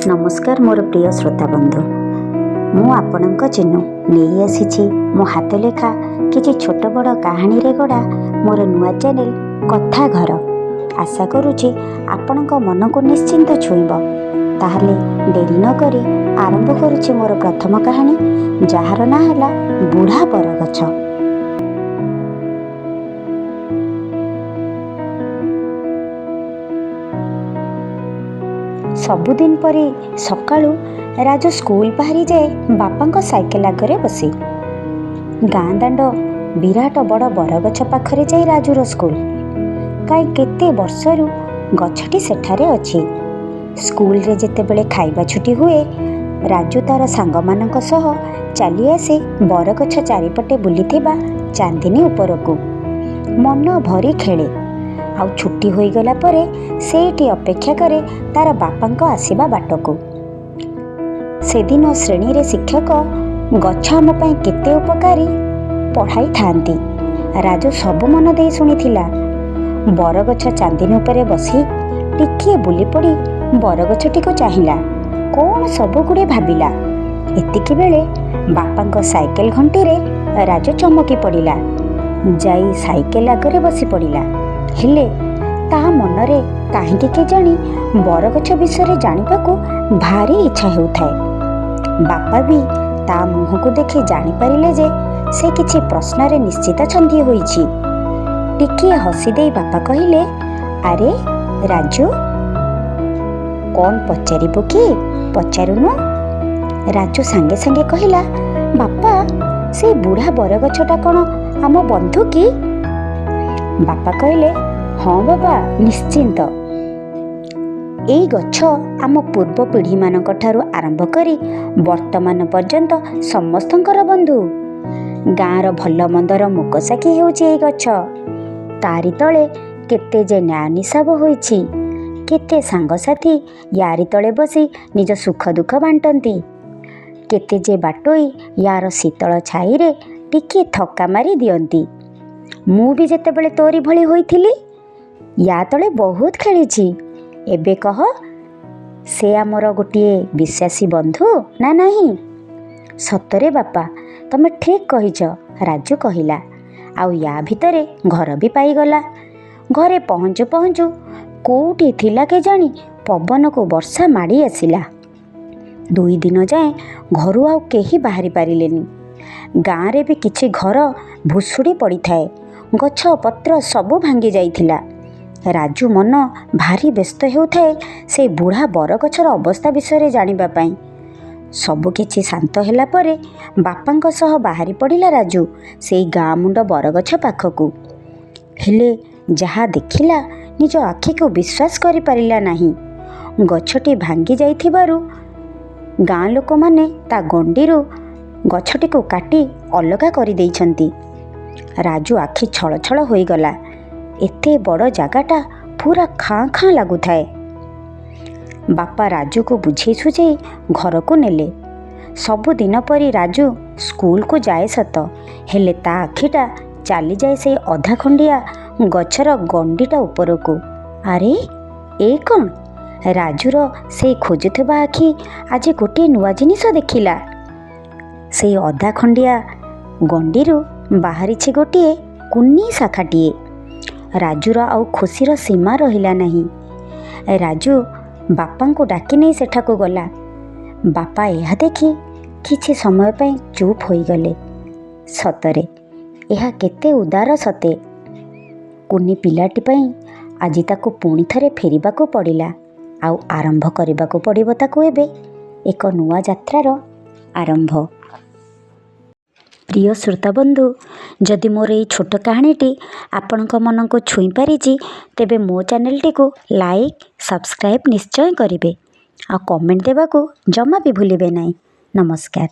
नमस्कार मोर प्रिय श्रोता बंधु मु आपणक चिन्नु नहीं आसी मो हाथ लेखा किसी छोट बड़ कहानी रे गढ़ा मोर नुआ चैनल कथा घर। आशा करुछि आपणक मन को निश्चिंत छुईब। ताहले डेरी न करी आरंभ करुछि मोर प्रथम कहानी जार ना हला बुढ़ा बरगछ। सबुदिन परी सकाळू राजू स्कूल बाहरी जाए बापा साइकेल आगे बसी। गाँ दांड विराट बड़ बरगछ पाखरे जाए राजूर स्कूल। कई केते वर्षरु गछटी सेठारे अछि। स्कूल रे जेतेबेले खाइबा छुट्टी हुए राजू तार सांग मानक सह चली आसे बरगछ चारिपटे बुलीथिबा चांदिनी उपरकू। मन भरी खेले आउ छुट्टी हो गला परे सेठी अपेक्षा करे तार बापांको आसीबा बाटको। से दिन श्रेणी रे शिक्षक गछ आम पई केते उपकारी पढ़ाई थांती राजू सब मन दे सुनिथिला। बरगछ चांदिनी उपरे बसी टिके बुली पड़ी बरगछटी को चाहिला कौन सब गुड़े भाबिला। एतिकी बेले बापांको साइकेल घंटी रे राजू चमकी पड़िला। जाई साइकेल आगरे बसी पड़िला। हेले ता मनरे काहींके केजाणी बरगछ विषय जानिबाकू भारी इच्छा हेउथाए। बापा भी ता मुह को देखि जानी पारिले जे से किछि प्रश्न रे निश्चित छंदी होईछि। टिके हसी देई बापा कहिले, अरे राजू कौन पचारिबो कि पचारुनु। राजू सांगे सांगे कहिला, बापा से बुढ़ा बरगछटा कौन आम बंधु कि। बापा कहले, हाँ बाबा निश्चिंत एई गछ आम पूर्व पीढ़ी मानक ठारू आरंभ करी वर्तमान पर्यंत समस्तंकर बंधु। गाँर भल मंदर मुकसाखी हेउछि एई गछ। तारी तले केते जे न्याय निसाब होईछि। केते सांगसाथी यारी तले बसी निज सुख दुख बांटंती। केते जे बाटोई यार शीतल छाई रे टिके थका मारी दियंती। मु भी जेतेबेले तोरी भली होईथिली या तले बहुत खेलीछि। एबे कह से आमर गोटे विश्वासी बंधु ना नहीं। सतरे बापा तमे ठीक कहिछ, राजू कहिला। आउ या भितरे घर भी पाईगला। घरे पहुँचु पहुँचु कोउठी थिला के जानी पवन को वर्षा माड़ी आसिला। 2 दिन जाए घरु आउ केही बाहरी पारिलेनी। गाँ रे भी किछि घर भुसुड़ी पड़ी थाए। गछ पत्र सबु भांगी जाइथिला। राजू मन भारी व्यस्त हेउथाए से बुढ़ा बरगछर अवस्था विषय जानिबा पाई। सबु किछि शांत होला परे बापांक सह बाहरी पड़िला राजू से गाँ मुंड बरगछ पाखकू। हेले जहा देखिला निज आखि को विश्वास करि पारिला नाही। गछटी भांगी जाइथिबारु गाँ लोक माने ता गंडीरू गछटी को काटी अलगा करि देइछंती। राजू आखि छल छल होई गला। एते बड़ जागाटा पूरा खाँ खाँ लगुथाए। बापा राजू को बुझे सुझे घर को नेले। सबु दिन परी राजू स्कूल को जाए सत, हेले ता आखिटा चाली जाए से अधा खंडिया गछर गंडीटा उपरकू। अरे ए कौन। राजूर से खोजुथबा आखि आज गोटे नुआ जिनिस देखिला। से अधा खंडिया गंडीरू बाहरिछि गोटे कुन्नी शाखाटिए। राजूर आउ खुशीर सीमा रहिला नहीं। राजू बापा को डाकी नहीं सेठा को गला। बापा यह देखी किछि समय पई चुप होई गले। सतरे यह केते उदार सते। कुन्नी पिलाटी पई आजि ताको पुणी थरे फेरिबाको पड़िला। आउ आरंभ करिबाको पड़िबो ताको एबे एक नुआ यात्रार आरंभ। प्रिय श्रोता बंधु, जदि मोर ये छोट कहानीटी आपणक मन को छुई पारिछि तेबे मो चैनलटी को लाइक सब्सक्राइब निश्चय करिवे आ कमेंट देबाको जमा भी भूलिबे नहीं। नमस्कार।